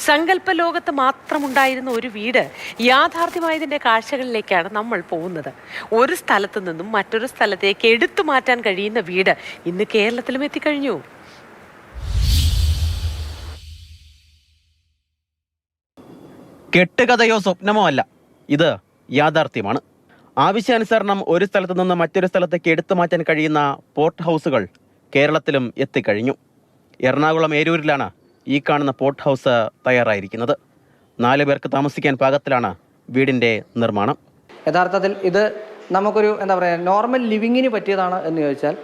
സങ്കല്പ ലോകത്ത് മാത്രമുണ്ടായിരുന്ന ഒരു വീട് യാഥാർത്ഥ്യമായതിൻ്റെ കാഴ്ചകളിലേക്കാണ് നമ്മൾ പോകുന്നത്. ഒരു സ്ഥലത്ത് നിന്നും മറ്റൊരു സ്ഥലത്തേക്ക് എടുത്തു മാറ്റാൻ കഴിയുന്ന വീട് ഇന്ന് കേരളത്തിലും എത്തിക്കഴിഞ്ഞു. കെട്ടുകഥയോ സ്വപ്നമോ അല്ല, ഇത് യാഥാർത്ഥ്യമാണ്. ആവശ്യാനുസരണം ഒരു സ്ഥലത്ത് നിന്ന് മറ്റൊരു സ്ഥലത്തേക്ക് എടുത്തു മാറ്റാൻ കഴിയുന്ന പോർട്ട് ഹൗസുകൾ കേരളത്തിലും എത്തിക്കഴിഞ്ഞു. എറണാകുളം ഏരൂരിലാണ് ഈ കാണുന്ന പോർട്ട് ഹൗസ് തയ്യാറായിരിക്കുന്നത്. 4 പേർക്ക് താമസിക്കാൻ പാകത്തിലാണ് വീടിൻ്റെ നിർമ്മാണം. യഥാർത്ഥത്തിൽ ഇത് നമുക്കൊരു നോർമൽ ലിവിങ്ങിന് പറ്റിയതാണ് എന്ന് ചോദിച്ചാൽ,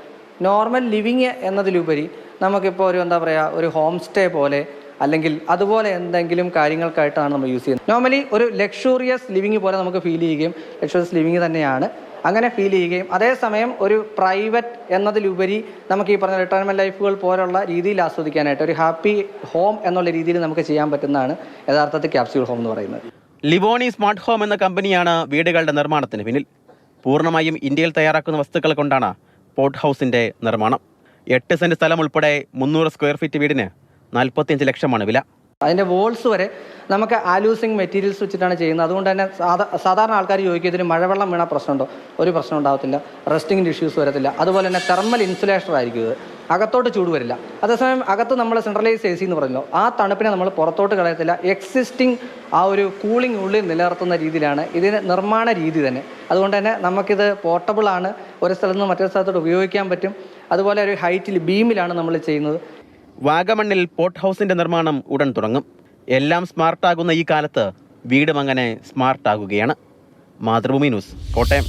നോർമൽ ലിവിങ് എന്നതിലുപരി നമുക്കിപ്പോൾ ഒരു ഹോം സ്റ്റേ പോലെ അല്ലെങ്കിൽ അതുപോലെ എന്തെങ്കിലും കാര്യങ്ങൾക്കായിട്ടാണ് നമ്മൾ യൂസ് ചെയ്യുന്നത്. നോർമലി ഒരു ലക്ഷൂറിയസ് ലിവിങ് പോലെ നമുക്ക് ഫീൽ ചെയ്യുകയും ലക്ഷൂറിയസ് ലിവിങ് തന്നെയാണ്, അങ്ങനെ ഫീൽ ചെയ്യുകയും അതേസമയം ഒരു പ്രൈവറ്റ് എന്നതിലുപരി നമുക്ക് ഈ പറഞ്ഞ റിട്ടയർമെൻറ്റ് ലൈഫുകൾ പോലുള്ള രീതിയിൽ ആസ്വദിക്കാനായിട്ട് ഒരു ഹാപ്പി ഹോം എന്നുള്ള രീതിയിൽ നമുക്ക് ചെയ്യാൻ പറ്റുന്നതാണ് യഥാർത്ഥത്തിൽ ക്യാപ്സ്യൂൾ ഹോം എന്ന് പറയുന്നത്. ലിവോണി സ്മാർട്ട് ഹോം എന്ന കമ്പനിയാണ് വീടുകളുടെ നിർമ്മാണത്തിന് പിന്നിൽ. പൂർണ്ണമായും ഇന്ത്യയിൽ തയ്യാറാക്കുന്ന വസ്തുക്കൾ കൊണ്ടാണ് പോർട്ട് ഹൗസിൻ്റെ നിർമ്മാണം. 8 സെൻറ്റ് സ്ഥലം ഉൾപ്പെടെ 300 സ്ക്വയർ ഫീറ്റ് വീടിന് 45 ലക്ഷമാണ് വില. അതിൻ്റെ വോൾസ് വരെ നമുക്ക് ആലൂസിങ് മെറ്റീരിയൽസ് വെച്ചിട്ടാണ് ചെയ്യുന്നത്. അതുകൊണ്ട് തന്നെ സാധാരണ ആൾക്കാർ ചോദിക്കും, ഇതിന് മഴവെള്ളം വീണ പ്രശ്നമുണ്ടോ? ഒരു പ്രശ്നം ഉണ്ടാകത്തില്ല, റസ്റ്റിങ്ങിൻ്റെ ഇഷ്യൂസ് വരത്തില്ല. അതുപോലെ തന്നെ തെർമൽ ഇൻസുലേഷൻ ആയിരിക്കും ഇത്, അകത്തോട്ട് ചൂട് വരില്ല. അതേസമയം അകത്ത് നമ്മൾ സെൻട്രലൈസ് AC എന്ന് പറഞ്ഞല്ലോ, ആ തണുപ്പിനെ നമ്മൾ പുറത്തോട്ട് കളയത്തില്ല. എക്സിസ്റ്റിംഗ് ആ ഒരു കൂളിംഗ് ഉള്ളിൽ നിലനിർത്തുന്ന രീതിയിലാണ് ഇതിന് നിർമ്മാണ രീതി തന്നെ. അതുകൊണ്ട് തന്നെ നമുക്കിത് പോർട്ടബിൾ ആണ്, ഒരു സ്ഥലത്ത് നിന്ന് മറ്റൊരു സ്ഥലത്തോട്ട് ഉപയോഗിക്കാൻ പറ്റും. അതുപോലെ ഒരു ഹൈറ്റിൽ ബീമിലാണ് നമ്മൾ ചെയ്യുന്നത്. വാഗമണ്ണിൽ പോർട്ട് ഹൗസിന്റെ നിർമ്മാണം ഉടൻ തുടങ്ങും. എല്ലാം സ്മാർട്ടാകുന്ന ഈ കാലത്ത് വീടും അങ്ങനെ സ്മാർട്ടാകുകയാണ്. മാതൃഭൂമി ന്യൂസ്, കോട്ടയം.